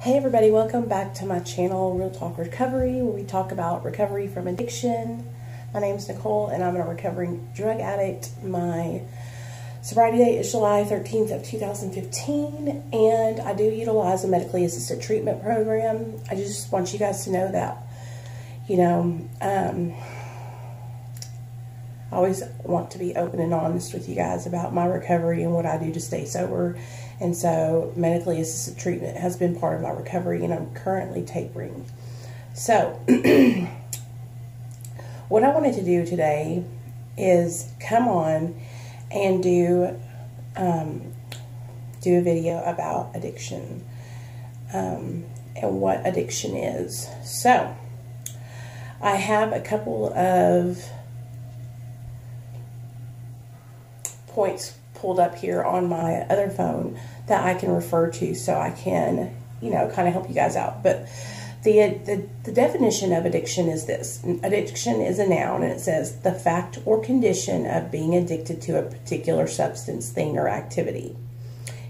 Hey everybody, welcome back to my channel, Real Talk Recovery, where we talk about recovery from addiction. My name is Nicole and I'm a recovering drug addict. My sobriety date is July 13th of 2015 and I do utilize a medically assisted treatment program. I just want you guys to know that, I always want to be open and honest with you guys about my recovery and what I do to stay sober. And so medically assisted treatment has been part of my recovery and I'm currently tapering. So what I wanted to do today is come on and do a video about addiction and what addiction is. So I have a couple of points pulled up here on my other phone that I can refer to so I can, kind of help you guys out. But the definition of addiction is this. Addiction is a noun and it says the fact or condition of being addicted to a particular substance, thing, or activity.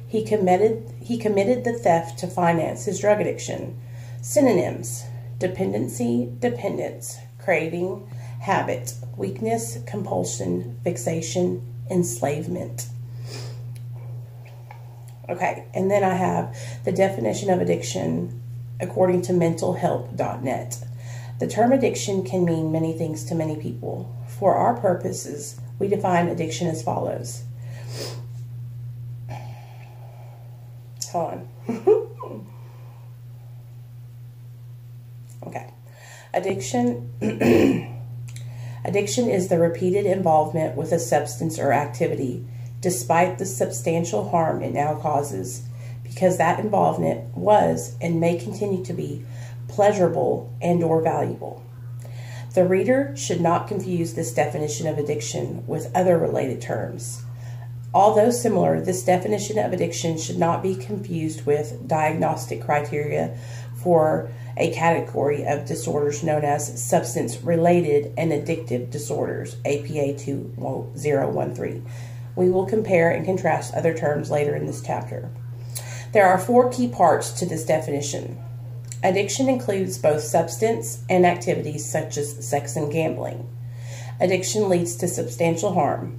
He committed the theft to finance his drug addiction. Synonyms: dependency, dependence, craving, habit, weakness, compulsion, fixation, enslavement. Okay, and then I have the definition of addiction according to mentalhealth.net. The term addiction can mean many things to many people. For our purposes, we define addiction as follows. Hold on. Okay. Addiction is the repeated involvement with a substance or activity, despite the substantial harm it now causes, because that involvement was and may continue to be pleasurable and or valuable. The reader should not confuse this definition of addiction with other related terms. Although similar, this definition of addiction should not be confused with diagnostic criteria for a category of disorders known as substance-related and addictive disorders, APA 2013. We will compare and contrast other terms later in this chapter. There are four key parts to this definition. Addiction includes both substance and activities such as sex and gambling. Addiction leads to substantial harm.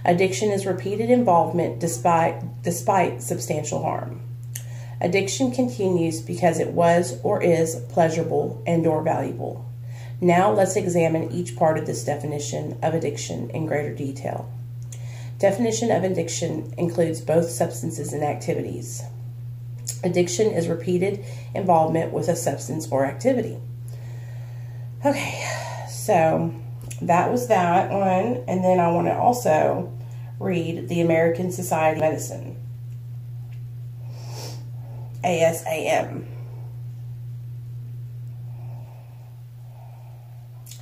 Addiction is repeated involvement despite substantial harm. Addiction continues because it was or is pleasurable and or valuable. Now let's examine each part of this definition of addiction in greater detail. Definition of addiction includes both substances and activities. Addiction is repeated involvement with a substance or activity. Okay, so that was that one. And then I want to also read the American Society of Medicine, ASAM.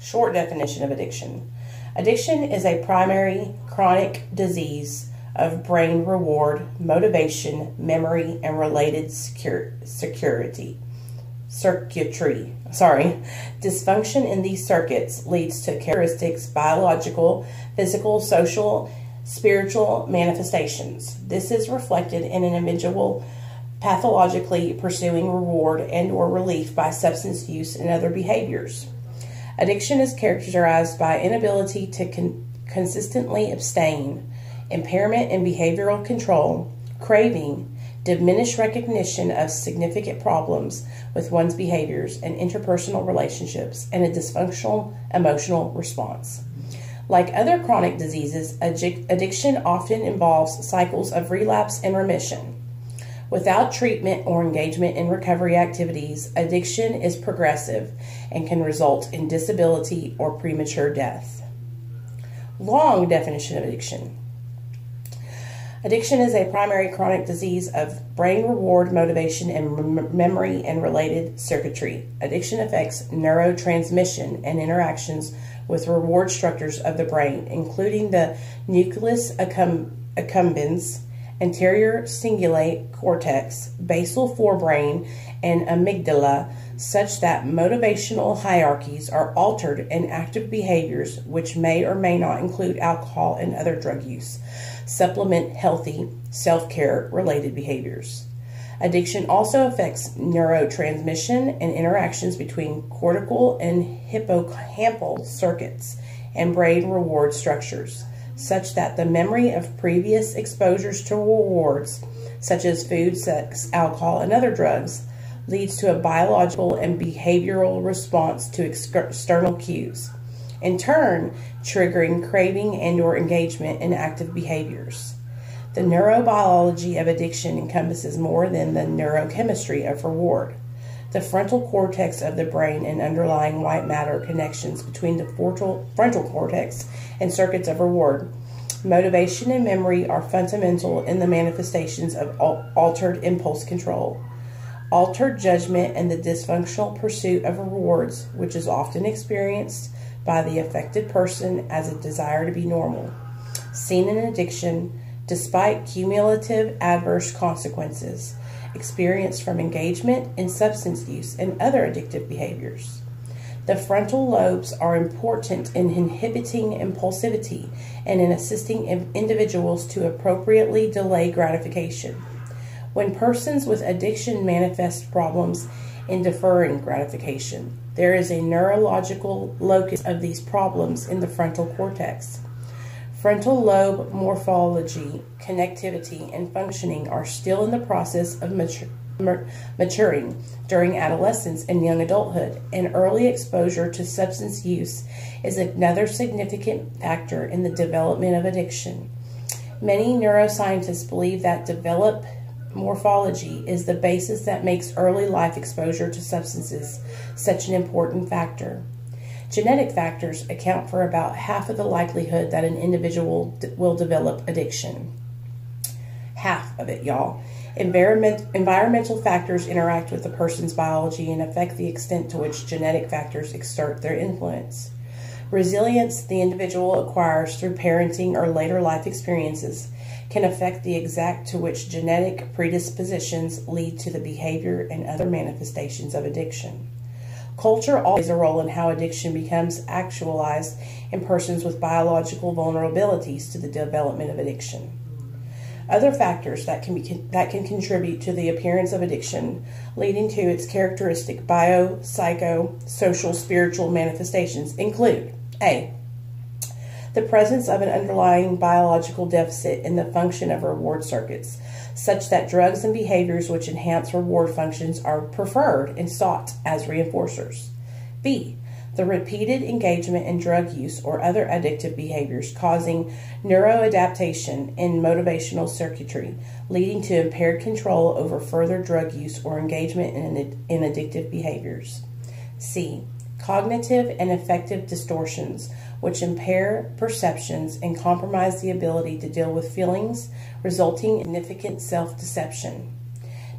Short definition of addiction. Addiction is a primary chronic disease of brain reward, motivation, memory, and related circuitry. Dysfunction in these circuits leads to characteristics, biological, physical, social, spiritual manifestations. This is reflected in an individual pathologically pursuing reward and or relief by substance use and other behaviors. Addiction is characterized by inability to consistently abstain, impairment in behavioral control, craving, diminished recognition of significant problems with one's behaviors and interpersonal relationships, and a dysfunctional emotional response. Like other chronic diseases, addiction often involves cycles of relapse and remission. Without treatment or engagement in recovery activities, addiction is progressive and can result in disability or premature death. Long definition of addiction. Addiction is a primary chronic disease of brain reward, motivation, and memory and related circuitry. Addiction affects neurotransmission and interactions with reward structures of the brain, including the nucleus accumbens, anterior cingulate cortex, basal forebrain, and amygdala, such that motivational hierarchies are altered and active behaviors, which may or may not include alcohol and other drug use, supplement healthy self-care related behaviors. Addiction also affects neurotransmission and interactions between cortical and hippocampal circuits and brain reward structures, such that the memory of previous exposures to rewards, such as food, sex, alcohol, and other drugs, leads to a biological and behavioral response to external cues, in turn triggering craving and/or engagement in active behaviors. The neurobiology of addiction encompasses more than the neurochemistry of reward. The frontal cortex of the brain and underlying white matter connections between the frontal cortex and circuits of reward, motivation, and memory are fundamental in the manifestations of altered impulse control, altered judgment, and the dysfunctional pursuit of rewards, which is often experienced by the affected person as a desire to be normal, seen in addiction despite cumulative adverse consequences experienced from engagement in substance use and other addictive behaviors. The frontal lobes are important in inhibiting impulsivity and in assisting individuals to appropriately delay gratification. When persons with addiction manifest problems in deferring gratification, there is a neurological locus of these problems in the frontal cortex. Frontal lobe morphology, connectivity, and functioning are still in the process of maturing during adolescence and young adulthood, and early exposure to substance use is another significant factor in the development of addiction. Many neuroscientists believe that developed morphology is the basis that makes early life exposure to substances such an important factor. Genetic factors account for about half of the likelihood that an individual will develop addiction. Half of it, y'all. Environmental factors interact with a person's biology and affect the extent to which genetic factors exert their influence. Resilience the individual acquires through parenting or later life experiences can affect the extent to which genetic predispositions lead to the behavior and other manifestations of addiction. Culture also plays a role in how addiction becomes actualized in persons with biological vulnerabilities to the development of addiction. Other factors that can contribute to the appearance of addiction, leading to its characteristic bio, psycho, social, spiritual manifestations include: A, the presence of an underlying biological deficit in the function of reward circuits, such that drugs and behaviors which enhance reward functions are preferred and sought as reinforcers. B, the repeated engagement in drug use or other addictive behaviors causing neuroadaptation in motivational circuitry, leading to impaired control over further drug use or engagement in addictive behaviors. C, cognitive and affective distortions, which impair perceptions and compromise the ability to deal with feelings, resulting in significant self-deception.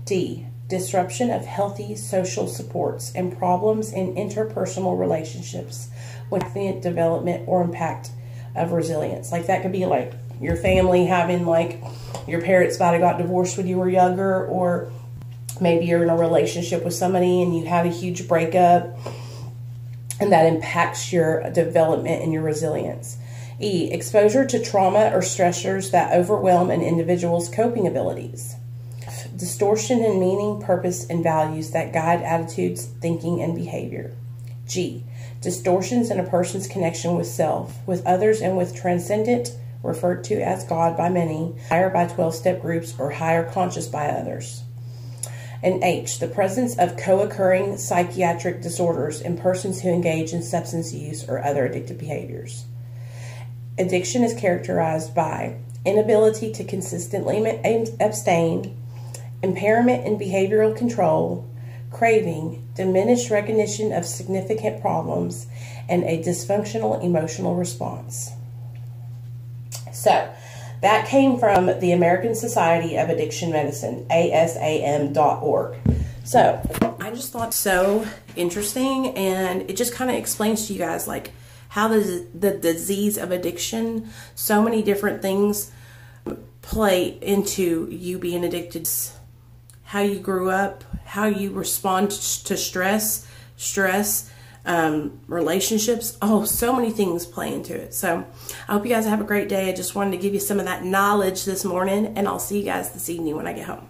D, disruption of healthy social supports and problems in interpersonal relationships with development or impact of resilience. Like that could be like your family having, like, your parents might have got divorced when you were younger, or maybe you're in a relationship with somebody and you have a huge breakup, and that impacts your development and your resilience. E, exposure to trauma or stressors that overwhelm an individual's coping abilities. Distortion in meaning, purpose, and values that guide attitudes, thinking, and behavior. G, distortions in a person's connection with self, with others, and with transcendent, referred to as God by many, higher by 12-step groups, or higher conscious by others. And H, the presence of co-occurring psychiatric disorders in persons who engage in substance use or other addictive behaviors. Addiction is characterized by inability to consistently abstain, impairment in behavioral control, craving, diminished recognition of significant problems, and a dysfunctional emotional response. So, that came from the American Society of Addiction Medicine, ASAM.org. So, I just thought so interesting, and it just kind of explains to you guys, like, how the disease of addiction, so many different things play into you being addicted. How you grew up, how you respond to stress, relationships. Oh, so many things play into it. So I hope you guys have a great day. I just wanted to give you some of that knowledge this morning, and I'll see you guys this evening when I get home.